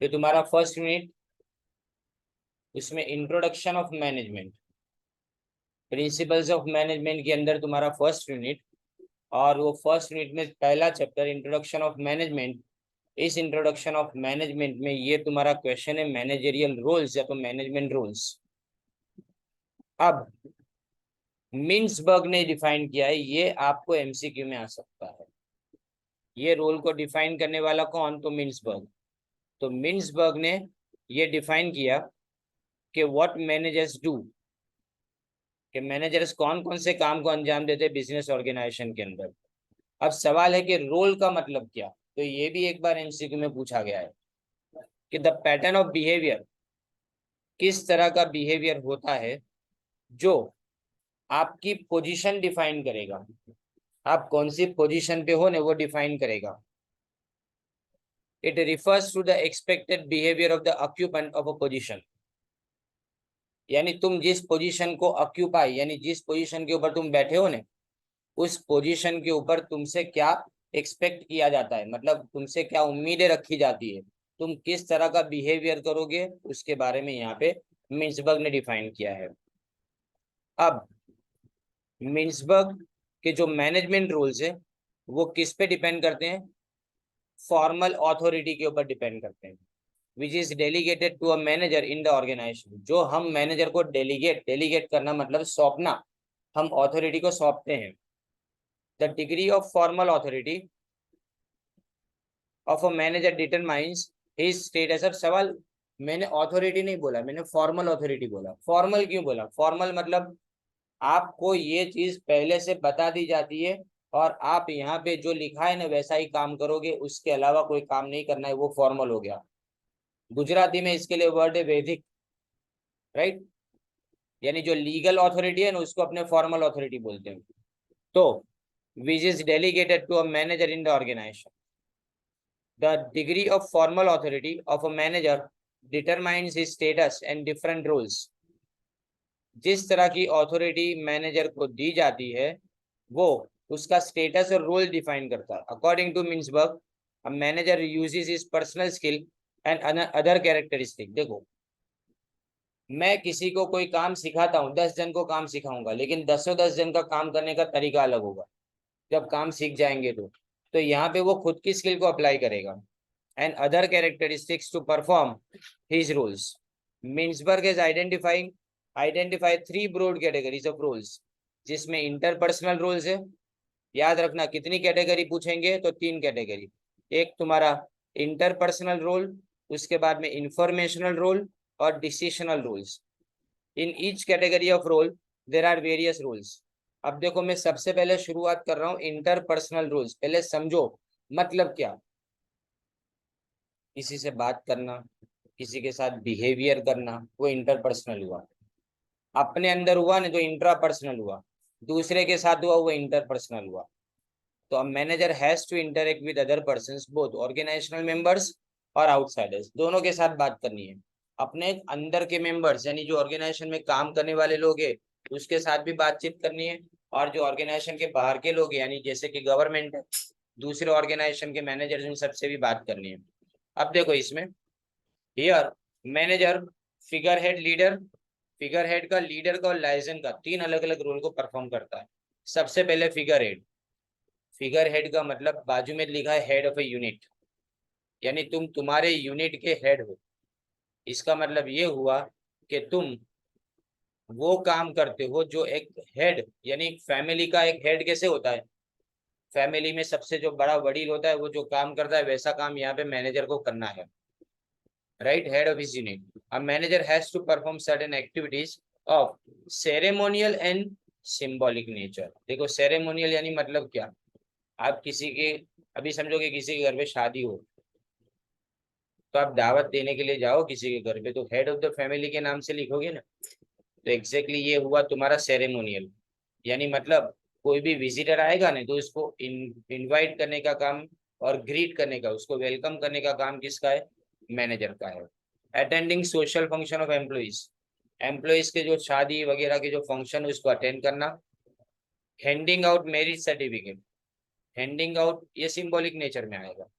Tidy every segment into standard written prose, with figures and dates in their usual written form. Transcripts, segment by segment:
तो तुम्हारा first unit, उसमें introduction of management, principles of management के अंदर तुम्हारा फर्स्ट यूनिट, और वो फर्स्ट यूनिट में पहला चैप्टर इंट्रोडक्शन ऑफ मैनेजमेंट। इस इंट्रोडक्शन ऑफ मैनेजमेंट में ये तुम्हारा क्वेश्चन है मैनेजरियल रोल्स या तो मैनेजमेंट रोल्स। अब मिन्सबर्ग ने डिफाइन किया है, ये आपको एमसीक्यू में आ सकता है। ये रोल को डिफाइन करने वाला कौन? तो मिन्सबर्ग। तो मिन्सबर्ग ने ये डिफाइन किया कि व्हाट मैनेजर्स डू, कि मैनेजर्स कौन कौन से काम को अंजाम देते हैं बिजनेस ऑर्गेनाइजेशन के अंदर। अब सवाल है कि रोल का मतलब क्या, तो ये भी एक बार एमसीक्यू में पूछा गया है कि द पैटर्न ऑफ बिहेवियर, किस तरह का बिहेवियर होता है जो आपकी पोजीशन डिफाइन करेगा, आप कौन सी पोजीशन पे हो ना वो डिफाइन करेगा। It refers to the expected behaviour of the occupant of a position, यानी तुम जिस पोजीशन को ऑक्यूपाई, यानी जिस पोजीशन के ऊपर तुम बैठे हो ना, उस पोजीशन के ऊपर तुमसे क्या एक्सपेक्ट किया जाता है, मतलब तुमसे क्या उम्मीदें रखी जाती है, तुम किस तरह का बिहेवियर करोगे, उसके बारे में यहाँ पे मिन्सबर्ग ने डिफाइन किया है। अब मिन्सबर्ग के जो मैनेजमेंट रूल्स है वो किस पे डिपेंड करते हैं? फॉर्मल अथॉरिटी के ऊपर डिपेंड करते हैं, which is delegated to a manager in the organization. जो हम मैनेजर को डेलीगेट करना मतलब सौंपना, हम अथॉरिटी को सौंपते हैं। The degree of formal authority of a manager determines his status. अब सवाल, मैंने अथॉरिटी नहीं बोला, मैंने फॉर्मल अथॉरिटी बोला। फॉर्मल क्यों बोला? फॉर्मल मतलब आपको ये चीज पहले से बता दी जाती है और आप यहाँ पे जो लिखा है ना वैसा ही काम करोगे, उसके अलावा कोई काम नहीं करना है, वो फॉर्मल हो गया। गुजराती में इसके लिए वर्ड है वैधिक, राइट। यानी जो लीगल अथॉरिटी है ना उसको अपने फॉर्मल अथॉरिटी बोलते हैं। तो which is delegated to a manager in the organization. The degree of formal authority of a manager determines his status and different roles. जिस तरह की अथॉरिटी मैनेजर को दी जाती है वो उसका स्टेटस और रोल डिफाइन करता है। According to Mintzberg, a manager uses his personal skill and other characteristic. देखो, मैं किसी को कोई काम सिखाता हूँ, 10 जन को काम सिखाऊंगा, लेकिन 10 जन का काम करने का तरीका अलग होगा जब काम सीख जाएंगे तो यहाँ पे वो खुद की स्किल को अप्लाई करेगा। And other characteristics to perform his roles. Mintzberg is identify 3 broad categories of roles, जिसमें इंटरपर्सनल रोल्स है। याद रखना कितनी कैटेगरी पूछेंगे, तो 3 कैटेगरी। एक तुम्हारा इंटरपर्सनल रोल, उसके बाद में इंफॉर्मेशनल रोल और decisional roles. In each category of role there are various roles. अब देखो, मैं सबसे पहले शुरुआत कर रहा हूँ इंटरपर्सनल रोल्स। पहले समझो मतलब क्या। किसी से बात करना, किसी के साथ बिहेवियर करना, वो इंटरपर्सनल हुआ। अपने अंदर हुआ नहीं तो इंट्रापर्सनल हुआ, दूसरे के साथ हुआ वो इंटरपर्सनल हुआ। तो अब manager has to interact with other persons, both organizational members और आउटसाइडर्स, दोनों के साथ बात करनी है। अपने अंदर के मेंबर्स यानी जो ऑर्गेनाइजेशन में काम करने वाले लोग हैं उसके साथ भी बातचीत करनी है, और जो ऑर्गेनाइजेशन के बाहर के लोग हैं यानी जैसे कि गवर्नमेंट है, दूसरे ऑर्गेनाइजेशन के मैनेजर, उन सबसे भी बात करनी है। अब देखो इसमें, here manager figure head leader, figure head का, लीडर का और लाइजन का 3 अलग अलग रोल को परफॉर्म करता है। सबसे पहले फिगर हेड। फिगर हेड का मतलब बाजू में लिखा है हेड ऑफ ए यूनिट, यानी तुम तुम्हारे यूनिट के हेड हो। इसका मतलब ये हुआ कि तुम वो काम करते हो जो एक हेड, यानी फैमिली का एक हेड कैसे होता है, फैमिली में सबसे जो बड़ा वडील होता है वो जो काम करता है, वैसा काम यहाँ पे मैनेजर को करना है, right, head of his unit. A manager has to perform certain activities of ceremonial and symbolic nature. देखो सेरेमोनियल यानी मतलब क्या, आप किसी के, अभी समझो कि किसी के घर पे शादी हो, तो आप दावत देने के लिए जाओ किसी के घर पे, तो हेड ऑफ द फैमिली के नाम से लिखोगे ना। तो एग्जैक्टली ये हुआ तुम्हारा सेरेमोनियल, यानी मतलब कोई भी विजिटर आएगा ना तो उसको इनवाइट करने का काम और ग्रीट करने का, उसको वेलकम करने का काम किसका है? मैनेजर का है। Attending social function of employees, employees के जो शादी वगैरह के जो फंक्शन है उसको अटेंड करना। Handing out marriage certificate, handing out ये सिंबॉलिक नेचर में आएगा।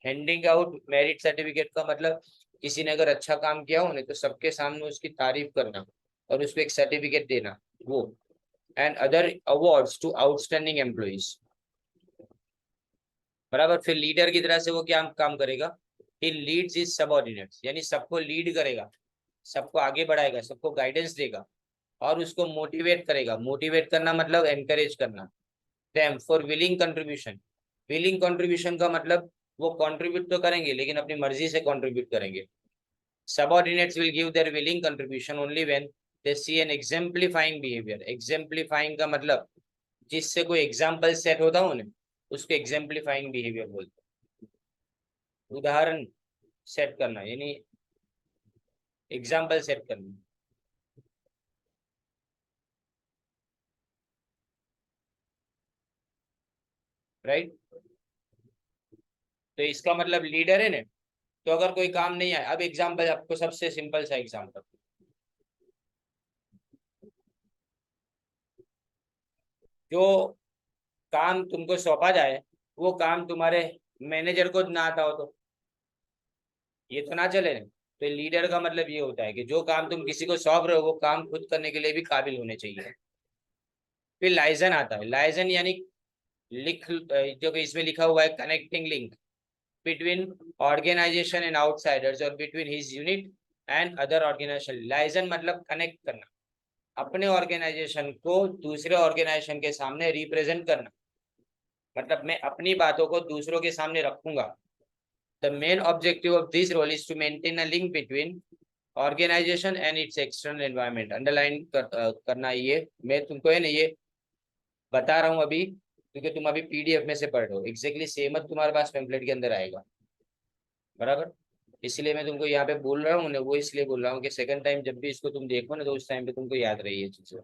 हैंडिंग आउट मैरिज सर्टिफिकेट का मतलब किसी ने अगर अच्छा काम किया हो ना तो सबके सामने उसकी तारीफ करना और उसको एक सर्टिफिकेट देना, वो। And other awards to outstanding employees. बराबर। फिर लीडर की तरह से वो क्या काम करेगा, ही लीड्स हिज सबऑर्डिनेट्स, यानी सबको लीड करेगा, सबको आगे बढ़ाएगा, सबको गाइडेंस देगा और उसको मोटिवेट करेगा। मोटिवेट करना मतलब एनकरेज करना them for willing contribution. Willing contribution का मतलब वो कंट्रीब्यूट तो करेंगे लेकिन अपनी मर्जी से कंट्रीब्यूट करेंगे। Subordinates will give their willing contribution only when they see an exemplifying behaviour. Exemplifying का मतलब जिससे कोई एग्जाम्पल सेट होता हो ना, उसको एग्जाम्प्लिफाइंग बिहेवियर बोलते हैं। उदाहरण सेट करना यानी एग्जाम्पल सेट करना, राइट। तो इसका मतलब लीडर है ना, तो अगर कोई काम नहीं आए, अब एग्जाम्पल आपको सबसे सिंपल सा एग्जाम्पल, जो काम तुमको सौंपा जाए वो काम तुम्हारे मैनेजर को ना आता हो तो ये तो ना चले ना। तो लीडर का मतलब ये होता है कि जो काम तुम किसी को सौंप रहे हो वो काम खुद करने के लिए भी काबिल होने चाहिए। फिर लाइजन आता है। लाइजन यानी लिख, जो कि इसमें लिखा हुआ है connecting link between organization and outsiders और between his unit and other organization. Liaison मतलब कनेक्ट करना, अपने ऑर्गेनाइजेशन को दूसरे ऑर्गेनाइजेशन के सामने रिप्रेजेंट करना, मतलब मैं अपनी बातों को दूसरों के सामने रखूंगा। The main objective of this role is to maintain a link between organization and its external environment. Underline करना, ये मैं तुमको है ना ये बता रहा हूँ अभी क्योंकि तुम अभी पीडीएफ में से पढ़ रहे हो, एग्जैक्टली सेम तुम्हारे पास टेम्पलेट के अंदर आएगा। बराबर। इसलिए मैं तुमको यहाँ पे बोल रहा हूँ ना, वो इसलिए बोल रहा हूँ कि सेकंड टाइम जब भी इसको तुम देखो ना तो उस टाइम पे तुमको याद रही ये चीजें।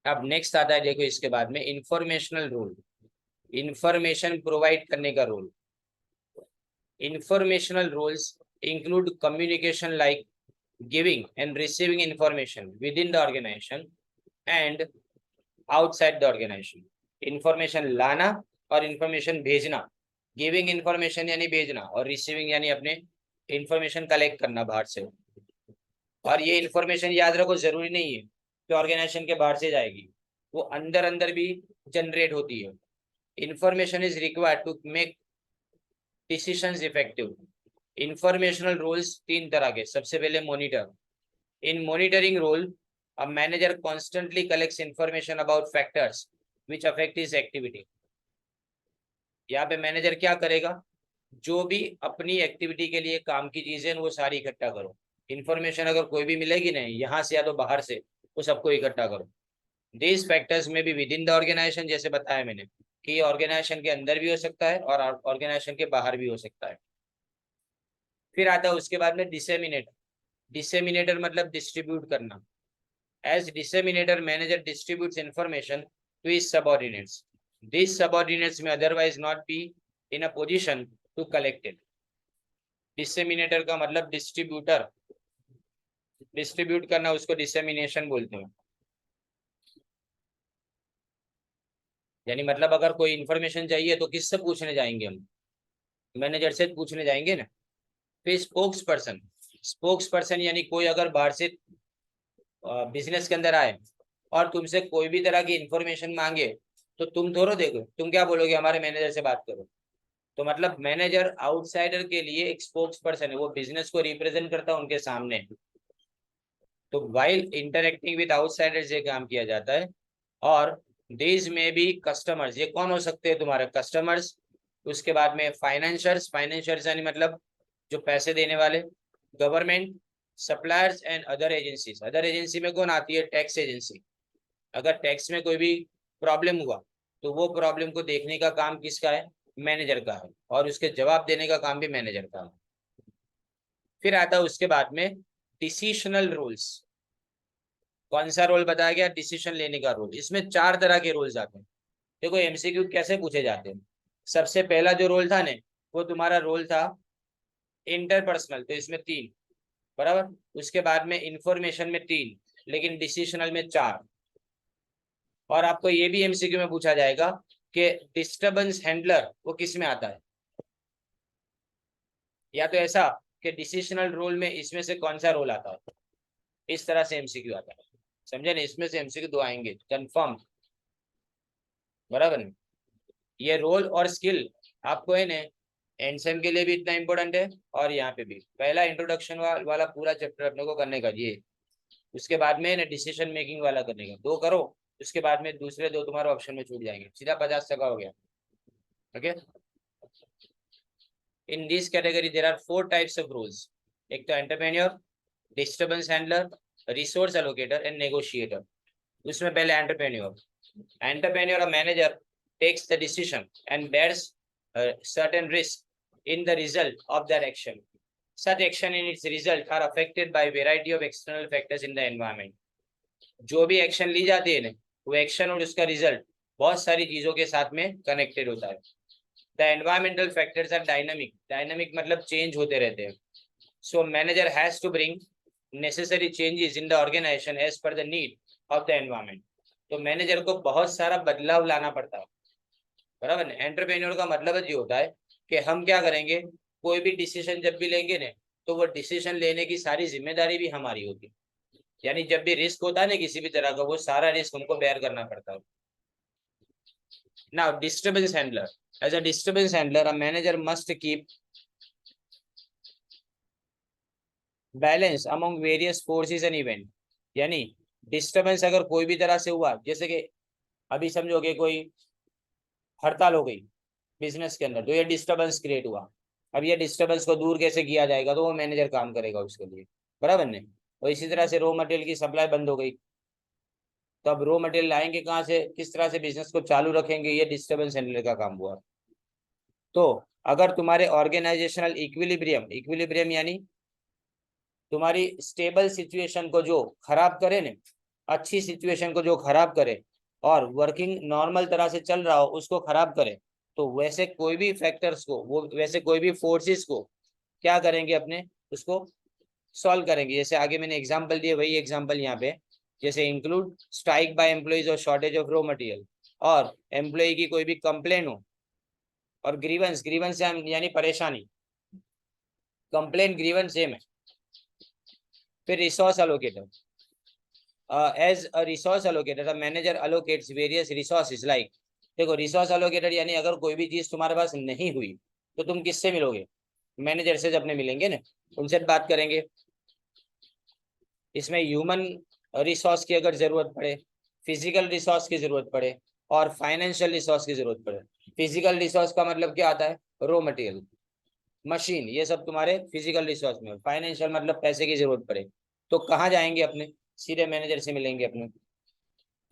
अब नेक्स्ट आता है, देखो इसके बाद में इंफॉर्मेशनल रोल, इंफॉर्मेशन प्रोवाइड करने का रोल। Informational roles include communication like giving and receiving information within the organization and outside the organization। Information लाना और इंफॉर्मेशन भेजना। गिविंग इंफॉर्मेशन यानी भेजना और रिसीविंग यानी अपने इंफॉर्मेशन कलेक्ट करना बाहर से। और ये इंफॉर्मेशन याद रखो, जरूरी नहीं है कि ऑर्गेनाइजेशन के बाहर से जाएगी, वो अंदर अंदर भी जनरेट होती है। Information is required to make decisions effective. Informational roles तीन तरह के। सबसे पहले monitor. In monitoring role a manager constantly collects information about factors which affect his activity। यहाँ पे मैनेजर क्या करेगा, जो भी अपनी एक्टिविटी के लिए काम की चीजें वो सारी इकट्ठा करो। इंफॉर्मेशन अगर कोई भी मिलेगी नहीं यहाँ से या तो बाहर से, वो सबको इकट्ठा करो। दीज फैक्टर्स में भी विद इन द ऑर्गेनाइजेशन, जैसे बताया मैंने कि ऑर्गेनाइजेशन के अंदर भी हो सकता है और ऑर्गेनाइजेशन के बाहर भी हो सकता है। फिर आता है उसके बाद में डिसेमिनेटर। डिसेमिनेटर मतलब डिस्ट्रीब्यूट करना। As disseminator, manager distributes information to his subordinates. These subordinates may otherwise not be in a position to collect it। Disseminator का मतलब डिस्ट्रीब्यूटर, डिस्ट्रीब्यूट करना उसको डिसेमिनेशन बोलते हैं। यानी मतलब अगर कोई इंफॉर्मेशन चाहिए तो किससे पूछने जाएंगे हम, मैनेजर से पूछने जाएंगे ना। फिर स्पोक्स पर्सन। स्पोक्स पर्सन यानी कोई अगर बाहर से बिजनेस के अंदर आए और तुमसे कोई भी तरह की इंफॉर्मेशन मांगे तो तुम थोड़ो देखो, तुम क्या बोलोगे, हमारे मैनेजर से बात करो। तो मतलब मैनेजर आउटसाइडर के लिए एक स्पोक्स पर्सन है, वो बिजनेस को रिप्रेजेंट करता है उनके सामने। तो वाइल इंटरेक्टिंग विद आउटसाइडर्स ये काम किया जाता है। और दिस में भी कस्टमर्स, ये कौन हो सकते हैं तुम्हारे कस्टमर्स। उसके बाद में फाइनेंसर्स। फाइनेंसर्स यानी मतलब जो पैसे देने वाले। Government, suppliers and other agencies. Other agency में कौन आती है, टैक्स एजेंसी। अगर टैक्स में कोई भी प्रॉब्लम हुआ तो वो प्रॉब्लम को देखने का काम किसका है, मैनेजर का है, और उसके जवाब देने का काम भी मैनेजर का है। फिर आता है उसके बाद में डिसीशनल रोल्स। कौन सा रोल बताया गया, डिसीजन लेने का रोल। इसमें चार तरह के रोल्स आते हैं। देखो एमसीक्यू कैसे पूछे जाते हैं। सबसे पहला जो रोल था ने, वो तुम्हारा रोल था इंटरपर्सनल, तो इसमें तीन। बराबर। उसके बाद में इंफॉर्मेशन में तीन, लेकिन डिसीशनल में चार। और आपको ये भी एमसीक्यू में पूछा जाएगा कि डिस्टरबेंस हैंडलर वो किस में आता है। या तो ऐसा कि डिसीजनल रोल में इसमें से कौन सा रोल आता है, इस तरह से एमसीक्यू आता है, समझे ना, इसमें से एमसीक्यू दो आएंगे कंफर्म, बराबर नहीं। ये रोल और स्किल आपको है ना एंसन के लिए भी इतना इंपॉर्टेंट है, और यहाँ पे भी पहला इंट्रोडक्शन वाला पूरा चैप्टर अपने को करने का ये, उसके बाद में ना डिसीजन मेकिंग वाला करने का, दो करो, उसके बाद में दूसरे दो तुम्हारे ऑप्शन में छूट जाएंगे, सीधा 50 टका हो गया। Okay, in this category there are 4 types of roles, एक तो entrepreneur, disturbance handler, resource allocator and negotiator. उसमें पहले एंटरप्रेन्योर और manager takes the decision and bears certain risk in the result of their action. Such action in its result are affected by variety of external factors in the environment. जो भी action ली जाती है ना, वो action और उसका result बहुत सारी चीजों के साथ में कनेक्टेड होता है। The environmental factors are dynamic, dynamic मतलब चेंज होते रहते हैं। So manager has to bring necessary changes in the organization as per the need of the environment. तो मैनेजर को बहुत सारा बदलाव लाना पड़ता है, बराबर। एंटरप्रेन्योर का मतलब ये होता है कि हम क्या करेंगे, कोई भी डिसीजन जब भी लेंगे ना, तो वो डिसीजन लेने की सारी जिम्मेदारी भी हमारी होती है, यानी जब भी रिस्क होता है ना किसी भी तरह का, वो सारा रिस्क उनको बेयर करना पड़ता है। Now disturbance handler, as a disturbance handler a manager must keep balance among various forces and event. यानी डिस्टर्बेंस अगर कोई भी तरह से हुआ, जैसे कि अभी समझोगे कोई हड़ताल हो गई बिजनेस के अंदर, तो ये डिस्टर्बेंस क्रिएट हुआ। अब ये डिस्टर्बेंस को दूर कैसे किया जाएगा, तो वो मैनेजर काम करेगा उसके लिए, बराबर नहीं। और इसी तरह से रॉ मटेरियल की सप्लाई बंद हो गई, तो अब रॉ मटेरियल लाएंगे कहाँ से, किस तरह से बिजनेस को चालू रखेंगे, ये डिस्टर्बेंस हैंडलर का काम हुआ। तो अगर तुम्हारे ऑर्गेनाइजेशनल इक्विलिब्रियम, इक्विलिब्रियम यानी तुम्हारी स्टेबल सिचुएशन को जो खराब करे ना, अच्छी सिचुएशन को जो खराब करे और वर्किंग नॉर्मल तरह से चल रहा हो उसको खराब करे, तो वैसे कोई भी फैक्टर्स को, वो वैसे कोई भी फोर्सेस को क्या करेंगे, अपने उसको सॉल्व करेंगे। जैसे आगे मैंने एग्जांपल दिए, वही एग्जांपल यहाँ पे, जैसे इंक्लूड स्ट्राइक बाय एम्प्लॉइज और शॉर्टेज ऑफ रॉ मटेरियल, और एम्प्लॉय की कोई भी कंप्लेन हो, और ग्रीवेंस, ग्रीवेंस यानी परेशानी, कंप्लेन ग्रीवेंस सेम है। फिर resource allocator, as a resource allocator a manager allocates various resources like, देखो रिसोर्स अलोकेटर यानी अगर कोई भी चीज तुम्हारे पास नहीं हुई तो तुम किससे मिलोगे, मैनेजर से जब अपने मिलेंगे ना, उनसे बात करेंगे। इसमें ह्यूमन रिसोर्स की अगर जरूरत पड़े, फिजिकल रिसोर्स की जरूरत पड़े, और फाइनेंशियल रिसोर्स की जरूरत पड़े। फिजिकल रिसोर्स का मतलब क्या आता है, रॉ मटेरियल, मशीन, ये सब तुम्हारे फिजिकल रिसोर्स में। फाइनेंशियल मतलब पैसे की जरूरत पड़े, तो कहाँ जाएंगे, अपने सीधे मैनेजर से मिलेंगे अपने।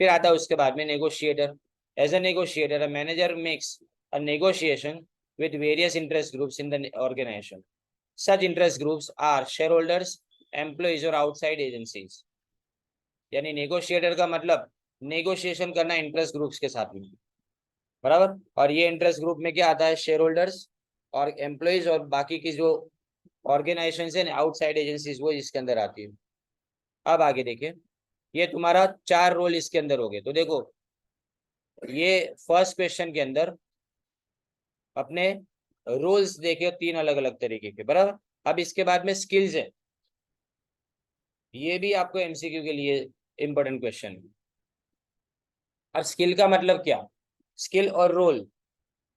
फिर आता है उसके बाद में negotiator, as a negotiator a manager makes a negotiation with various interest groups in the organization. Such interest groups are shareholders, employees और outside agencies. यानी नेगोशिएटर का मतलब नेगोशिएशन करना इंटरेस्ट ग्रुप्स के साथ में, बराबर। और ये इंटरेस्ट ग्रुप में क्या आता है, शेयर होल्डर्स और एम्प्लॉइज और बाकी की जो ऑर्गेनाइजेशन है आउटसाइड एजेंसीज, वो इसके अंदर आती है। अब आगे देखिए, ये तुम्हारा 4 रोल इसके अंदर हो गए। तो देखो ये फर्स्ट क्वेश्चन के अंदर अपने रोल्स देखे 3 अलग अलग तरीके के, बराबर। अब इसके बाद में स्किल्स है, ये भी आपको एमसीक्यू के लिए इंपॉर्टेंट क्वेश्चन है। और स्किल का मतलब क्या, स्किल और रोल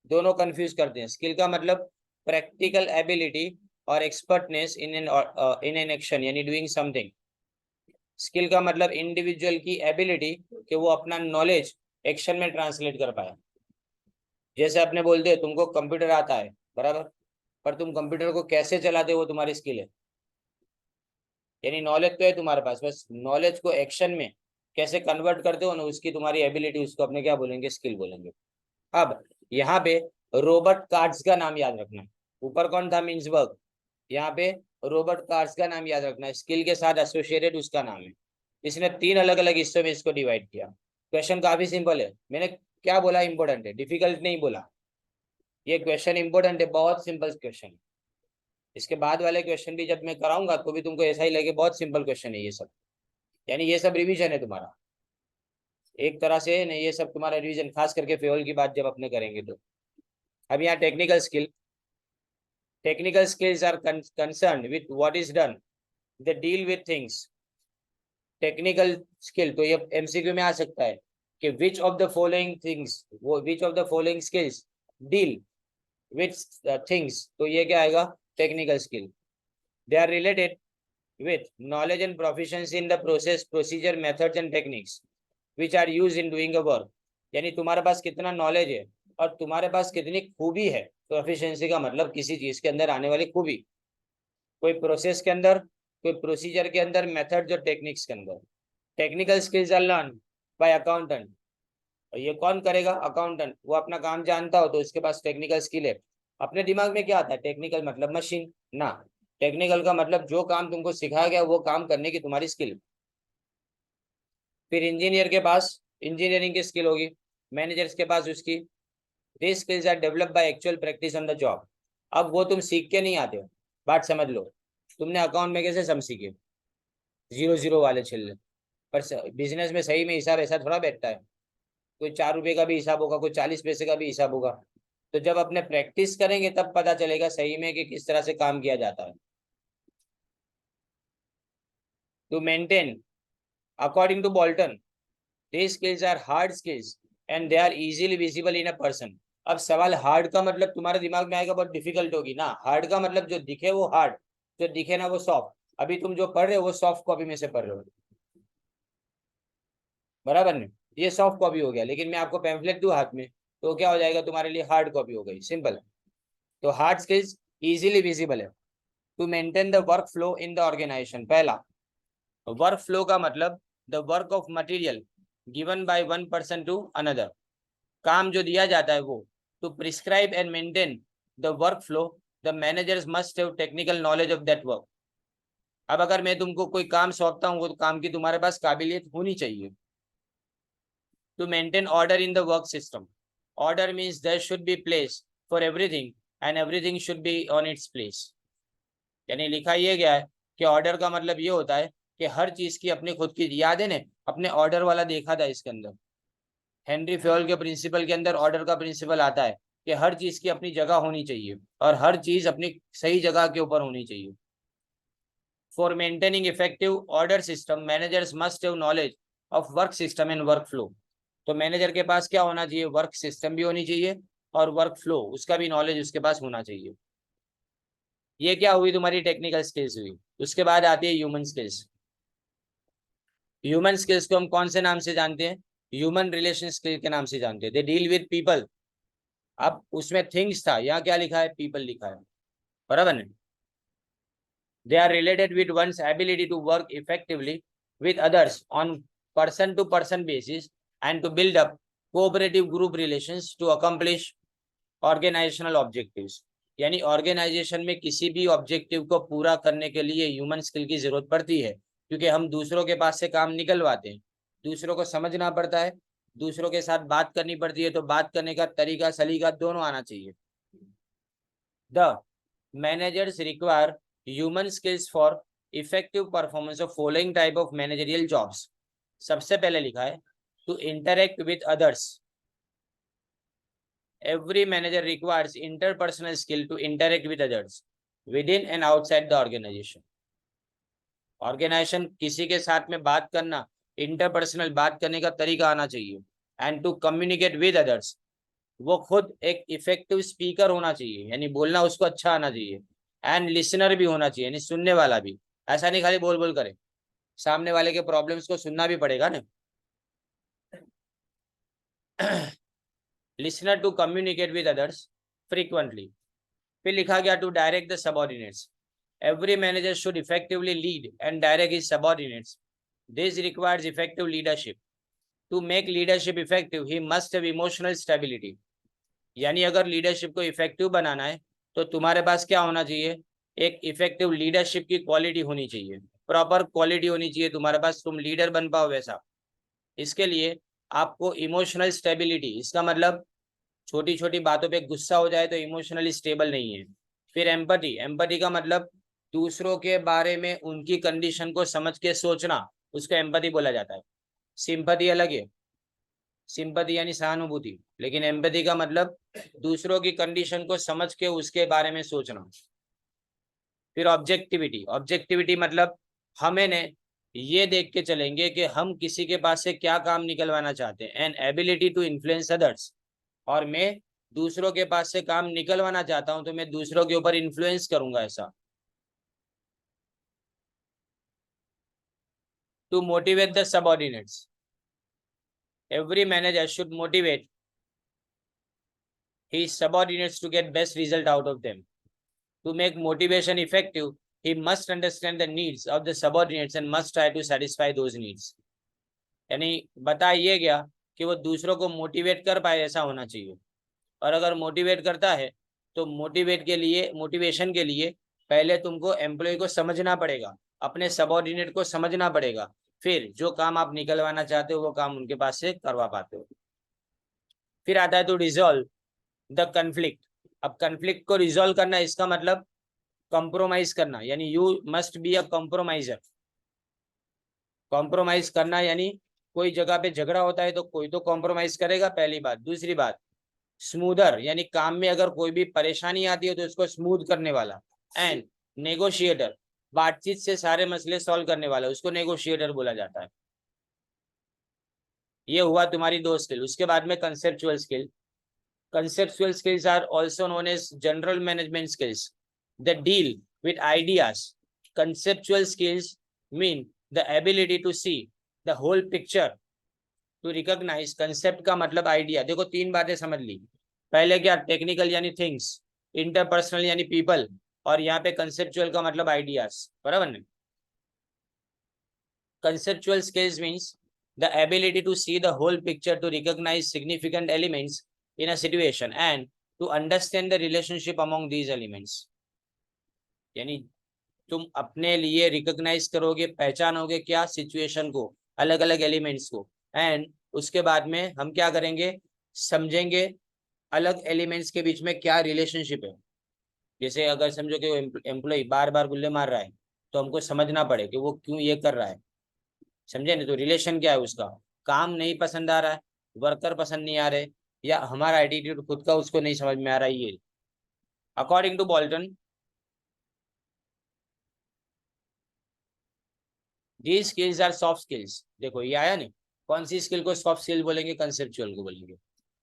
दोनों कंफ्यूज करते हैं। स्किल का मतलब प्रैक्टिकल एबिलिटी और एक्सपर्टनेस इन एन एक्शन, यानी डूइंग समथिंग। स्किल का मतलब इंडिविजुअल की एबिलिटी कि वो अपना नॉलेज एक्शन में ट्रांसलेट कर पाए। जैसे अपने बोलते हैं तुमको कंप्यूटर आता है, बराबर, पर तुम कंप्यूटर को कैसे चलाते हो वो तुम्हारी स्किल है। यानी नॉलेज तो है तुम्हारे पास, बस नॉलेज को एक्शन में कैसे कन्वर्ट करते हो ना, उसकी तुम्हारी एबिलिटी, उसको अपने क्या बोलेंगे, स्किल बोलेंगे। अब यहाँ पे रॉबर्ट कार्ड्स का नाम याद रखना है। ऊपर कौन था, मिन्सबर्ग, यहाँ पे रॉबर्ट कार्ड्स का नाम याद रखना है, स्किल के साथ एसोसिएटेड उसका नाम है। इसने 3 अलग अलग हिस्सों में इसको डिवाइड किया। क्वेश्चन काफी सिंपल है, मैंने क्या बोला, इंपॉर्टेंट है, डिफिकल्ट नहीं बोला। ये क्वेश्चन इंपॉर्टेंट है, बहुत सिंपल क्वेश्चन है। इसके बाद वाले क्वेश्चन भी जब मैं कराऊंगा तो भी तुमको ऐसा ही लगे, बहुत सिंपल क्वेश्चन है ये सब। यानी ये सब रिवीजन है तुम्हारा, एक तरह से नहीं, ये सब तुम्हारा रिवीजन, खास करके फ्यूल की बात जब अपने करेंगे तो। अब यहाँ technical skill, technical skills are concerned with what is done, they deal with things. Technical skill तो ये एमसीक्यू में आ सकता है कि which of the following things, वो which of the following skills deal with things, तो ये क्या आएगा, technical skill. They are related with knowledge and proficiency in the process, procedure, methods and techniques which are used in doing a work। यानी तुम्हारे पास कितना knowledge है और तुम्हारे पास कितनी खूबी है। प्रोफिशिएंसी का मतलब किसी चीज के अंदर आने वाली खूबी, कोई प्रोसेस के अंदर, कोई प्रोसीजर के अंदर, मेथड और टेक्निक्स के अंदर। Technical skills are learn by accountant. और ये कौन करेगा, अकाउंटेंट। वो अपना काम जानता हो तो उसके पास टेक्निकल स्किल है। अपने दिमाग में क्या आता है, टेक्निकल मतलब मशीन ना, टेक्निकल का मतलब जो काम तुमको सिखाया गया वो काम करने की तुम्हारी स्किल। फिर इंजीनियर के पास इंजीनियरिंग की स्किल होगी, मैनेजर्स के पास उसकी। This skills are develop by actual practice on the job. अब वो तुम सीख के नहीं आते हो, बात समझ लो। तुमने अकाउंट में कैसे सम सीखे, 0 0 वाले छिल्ले, पर बिजनेस में सही में हिसाब ऐसा थोड़ा बैठता है। कोई 4 रुपए का भी हिसाब होगा, कोई 40 पैसे का भी हिसाब होगा। तो जब अपने प्रैक्टिस करेंगे तब पता चलेगा सही में कि किस तरह से काम किया जाता है। To maintain, according to Bolton, these skills are hard skills and they are easily visible in a person। अब सवाल हार्ड का मतलब तुम्हारे दिमाग में आएगा बहुत डिफिकल्ट होगी ना। हार्ड का मतलब जो दिखे वो हार्ड, जो दिखे ना वो सॉफ्ट। अभी तुम जो पढ़ रहे हो वो सॉफ्ट कॉपी में से पढ़ रहे हो, बराबर नहीं। ये सॉफ्ट कॉपी हो गया, लेकिन मैं आपको पैम्फलेट दूं हाथ में तो क्या हो जाएगा, तुम्हारे लिए हार्ड कॉपी हो गई, सिंपल। तो हार्ड स्किल्स इजीली विजिबल है। To maintain the work flow in the organization, पहला वर्क फ्लो का मतलब the work of material given by one person to another. काम जो दिया जाता है वो, to prescribe and maintain the work flow the managers must have technical knowledge of that work. अब अगर मैं तुमको कोई काम सौंपता हूँ, वो तो काम की तुम्हारे पास काबिलियत होनी चाहिए। To maintain order in the work system, order means there should be place for everything and everything should be on its place. यानी लिखा ये गया है कि ऑर्डर का मतलब ये होता है कि हर चीज की अपनी खुद की, याद है ना अपने ऑर्डर वाला देखा था इसके अंदर, हेनरी फ्योल के प्रिंसिपल के अंदर ऑर्डर का प्रिंसिपल आता है कि हर चीज की अपनी जगह होनी चाहिए और हर चीज अपनी सही जगह के ऊपर होनी चाहिए। For maintaining effective order system managers must have knowledge of work system and work flow. तो मैनेजर के पास क्या होना चाहिए, वर्क सिस्टम भी होनी चाहिए और वर्क फ्लो उसका भी नॉलेज उसके पास होना चाहिए। ये क्या हुई, तुम्हारी टेक्निकल स्किल्स हुई। उसके बाद आती है ह्यूमन स्किल्स। ह्यूमन स्किल्स को हम कौन से नाम से जानते हैं, ह्यूमन रिलेशन स्किल के नाम से जानते हैं। They deal with people. अब उसमें थिंग्स था, यहाँ क्या लिखा है, पीपल लिखा है, बराबर नहीं। They are related with one's ability to work effectively with others on person to person basis and to build up cooperative group relations to accomplish organizational objectives. यानी ऑर्गेनाइजेशन में किसी भी ऑब्जेक्टिव को पूरा करने के लिए ह्यूमन स्किल की जरूरत पड़ती है, क्योंकि हम दूसरों के पास से काम निकलवाते हैं, दूसरों को समझना पड़ता है, दूसरों के साथ बात करनी पड़ती है, तो बात करने का तरीका सलीका दोनों आना चाहिए। The managers require human skills for effective performance of following type of managerial jobs. सबसे पहले लिखा है to interact with others. Every manager requires interpersonal skill to interact with others within and outside the organization। Organization किसी के साथ में बात करना, इंटरपर्सनल बात करने का तरीका आना चाहिए। And to communicate with others, वो खुद एक इफेक्टिव स्पीकर होना चाहिए, यानी बोलना उसको अच्छा आना चाहिए। एंड लिसनर भी होना चाहिए, यानी सुनने वाला भी। ऐसा नहीं खाली बोल बोल करे, सामने वाले के प्रॉब्लम्स को सुनना भी पड़ेगा ना। Listener to communicate with others frequently. फिर लिखा गया to direct the subordinates. Every manager should effectively lead and direct his subordinates. This requires effective leadership. To make leadership effective he must have emotional stability. यानी अगर leadership को effective बनाना है तो तुम्हारे पास क्या होना चाहिए, एक इफेक्टिव लीडरशिप की क्वालिटी होनी चाहिए, प्रॉपर क्वालिटी होनी चाहिए तुम्हारे पास, तुम लीडर बन पाओ वैसा। इसके लिए आपको इमोशनल स्टेबिलिटी, इसका मतलब छोटी छोटी बातों पे गुस्सा हो जाए तो इमोशनली स्टेबल नहीं है। फिर एम्पैथी, एम्पैथी का मतलब दूसरों के बारे में उनकी कंडीशन को समझ के सोचना, उसको एम्पैथी बोला जाता है। सिंपैथी अलग है, सिंपैथी यानी सहानुभूति, लेकिन एम्पैथी का मतलब दूसरों की कंडीशन को समझ के उसके बारे में सोचना। फिर ऑब्जेक्टिविटी, ऑब्जेक्टिविटी मतलब हमें ने ये देख के चलेंगे कि हम किसी के पास से क्या काम निकलवाना चाहते हैं, and ability to influence others, और मैं दूसरों के पास से काम निकलवाना चाहता हूं तो मैं दूसरों के ऊपर इन्फ्लुएंस करूंगा ऐसा। To motivate the subordinates, every manager should motivate his subordinates to get best result out of them. To make motivation effective, he must understand the needs of the subordinates and must try to satisfy those needs. यानी बता ये गया कि वो दूसरों को motivate कर पाए ऐसा होना चाहिए, और अगर मोटिवेट करता है तो मोटिवेशन के लिए पहले तुमको एम्प्लॉय को समझना पड़ेगा, अपने सबऑर्डिनेट को समझना पड़ेगा, फिर जो काम आप निकलवाना चाहते हो वो काम उनके पास से करवा पाते हो। फिर आता है टू रिजॉल्व द कन्फ्लिक्ट। अब कन्फ्लिक्ट को रिजॉल्व करना, इसका मतलब कॉम्प्रोमाइज करना, यानी you must be a compromiser. Compromise करना यानी कोई जगह पे झगड़ा होता है तो कोई तो कॉम्प्रोमाइज करेगा, पहली बात। दूसरी बात, स्मूदर यानी काम में अगर कोई भी परेशानी आती है तो उसको स्मूथ करने वाला। एंड नेगोशिएटर, बातचीत से सारे मसले सॉल्व करने वाला, उसको नेगोशिएटर बोला जाता है। ये हुआ तुम्हारी दो स्किल। उसके बाद में conceptual skill. Conceptual skills are also known as general management skills that deal with ideas. Conceptual skills mean the ability to see the whole picture, to recognize concept का मतलब idea। देखो तीन बातें समझ ली। पहले क्या, टेक्निकल यानी थिंग्स, इंटरपर्सनल यानी पीपल, और यहाँ पे कंसेप्चुअल का मतलब आइडियाज, बराबर ना। Conceptual skills means the ability to see the whole picture, to recognize significant elements in a situation and to understand the relationship among these elements। यानी तुम अपने लिए रिकॉग्नाइज करोगे, पहचानोगे क्या, सिचुएशन को, अलग अलग एलिमेंट्स को, एंड उसके बाद में हम क्या करेंगे, समझेंगे अलग एलिमेंट्स के बीच में क्या रिलेशनशिप है। जैसे अगर समझो कि एम्प्लॉय बार बार गुल्ले मार रहा है तो हमको समझना पड़े कि वो क्यों ये कर रहा है, समझे नहीं, तो रिलेशन क्या है उसका, काम नहीं पसंद आ रहा है, वर्कर पसंद नहीं आ रहे, या हमारा एटीट्यूड खुद का उसको नहीं समझ में आ रहा है। ये according to Bolton, these skills are soft skills. देखो ये आया नहीं, कौन सी स्किल को सॉफ्ट स्किल बोलेंगे, कंसेप्चुअल को बोलेंगे।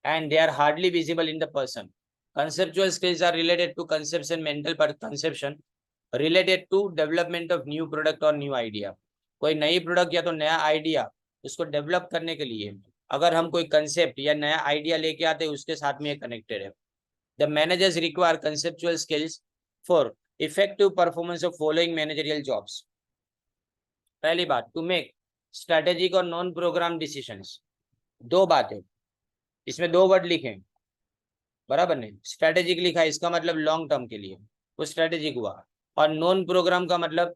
And they are hardly visible in the person. Conceptual skills are related to conception, mental conception related to development of new product और न्यू आइडिया। कोई नई प्रोडक्ट या तो नया आइडिया उसको डेवलप करने के लिए अगर हम कोई कंसेप्ट या नया आइडिया लेके आते हैं उसके साथ में कनेक्टेड है। The managers require conceptual skills for effective performance of following managerial jobs. पहली बात, टू मेक स्ट्रेटेजिक और नॉन प्रोग्राम डिसीजंस। दो बातें, इसमें दो वर्ड लिखे, बराबर नहीं, स्ट्रेटेजिक लिखा है इसका मतलब लॉन्ग टर्म के लिए, वो स्ट्रेटेजिक हुआ। और नॉन प्रोग्राम का मतलब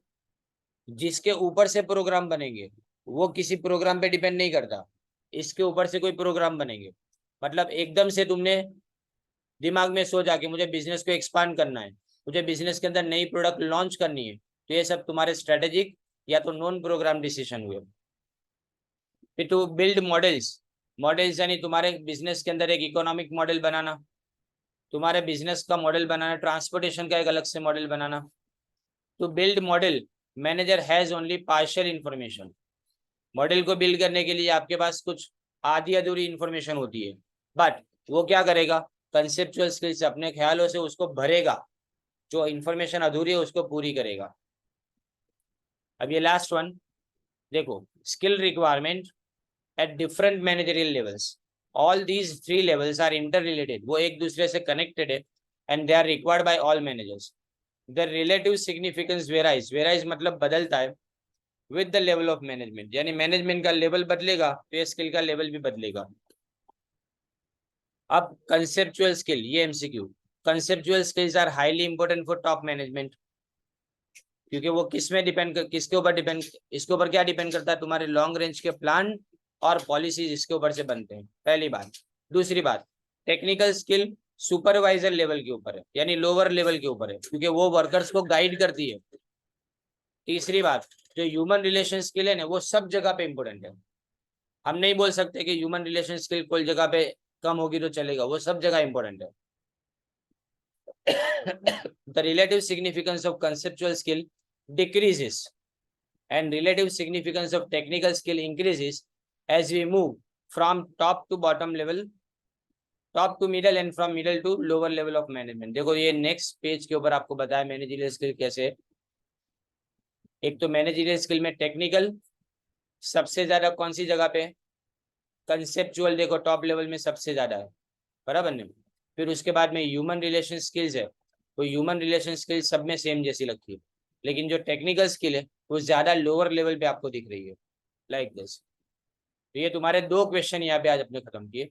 जिसके ऊपर से प्रोग्राम बनेंगे, वो किसी प्रोग्राम पे डिपेंड नहीं करता, इसके ऊपर से कोई प्रोग्राम बनेंगे। मतलब एकदम से तुमने दिमाग में सोचा कि मुझे बिजनेस को एक्सपांड करना है, मुझे बिजनेस के अंदर नई प्रोडक्ट लॉन्च करनी है, तो ये सब तुम्हारे स्ट्रेटेजिक या तो नॉन प्रोग्राम डिसीजन हुए। फिर टू बिल्ड मॉडल्स, मॉडल्स यानी तुम्हारे बिजनेस के अंदर एक इकोनॉमिक मॉडल बनाना, तुम्हारे बिजनेस का मॉडल बनाना, ट्रांसपोर्टेशन का एक अलग से मॉडल बनाना। To build model, manager has only partial information. Model को बिल्ड करने के लिए आपके पास कुछ आधी अधूरी इंफॉर्मेशन होती है, बट वो क्या करेगा, कंसेप्चुअल स्किल से अपने ख्यालों से उसको भरेगा, जो इंफॉर्मेशन अधूरी है उसको पूरी करेगा। अब ये लास्ट वन देखो, skill requirement at different managerial levels. All these three levels are interrelated, वो एक दूसरे से कनेक्टेड है, and they are required by all managers. The relative significance varies, varies मतलब बदलता है, with the level of management, यानी management का लेवल बदलेगा तो ये स्किल का लेवल भी बदलेगा। अब कंसेप्चुअल स्किल, ये MCQ. Conceptual skills are highly important for top management, क्योंकि वो किस में डिपेंड, किसके ऊपर डिपेंड, इसके ऊपर क्या डिपेंड करता है, तुम्हारे लॉन्ग रेंज के प्लान और पॉलिसीज इसके ऊपर से बनते हैं, पहली बात। दूसरी बात, टेक्निकल स्किल सुपरवाइजर लेवल के ऊपर है, यानी लोअर लेवल के ऊपर है, क्योंकि वो वर्कर्स को गाइड करती है। तीसरी बात, जो ह्यूमन रिलेशन स्किल है ना, वो सब जगह पे इंपॉर्टेंट है। हम नहीं बोल सकते कि ह्यूमन रिलेशन स्किल कोई जगह पे कम होगी तो चलेगा, वो सब जगह इंपॉर्टेंट है। The relative significance of conceptual skill decreases and relative significance of technical skill increases as we move from top to bottom level, top to middle and from middle to lower level of management. देखो ये next page के ऊपर आपको बताया managerial skill कैसे है। एक तो मैनेजरियल स्किल में टेक्निकल सबसे ज्यादा कौन सी जगह पे, कंसेप्चुअल देखो टॉप लेवल में सबसे ज्यादा है, बराबर नहीं। फिर उसके बाद में ह्यूमन रिलेशन स्किल्स है, तो ह्यूमन रिलेशन स्किल सब में सेम जैसी लगती है, लेकिन जो टेक्निकल स्किल है वो ज्यादा लोअर लेवल पे आपको दिख रही है, लाइक दिस। तो ये तुम्हारे दो क्वेश्चन यहाँ पे आज अपने खत्म किए।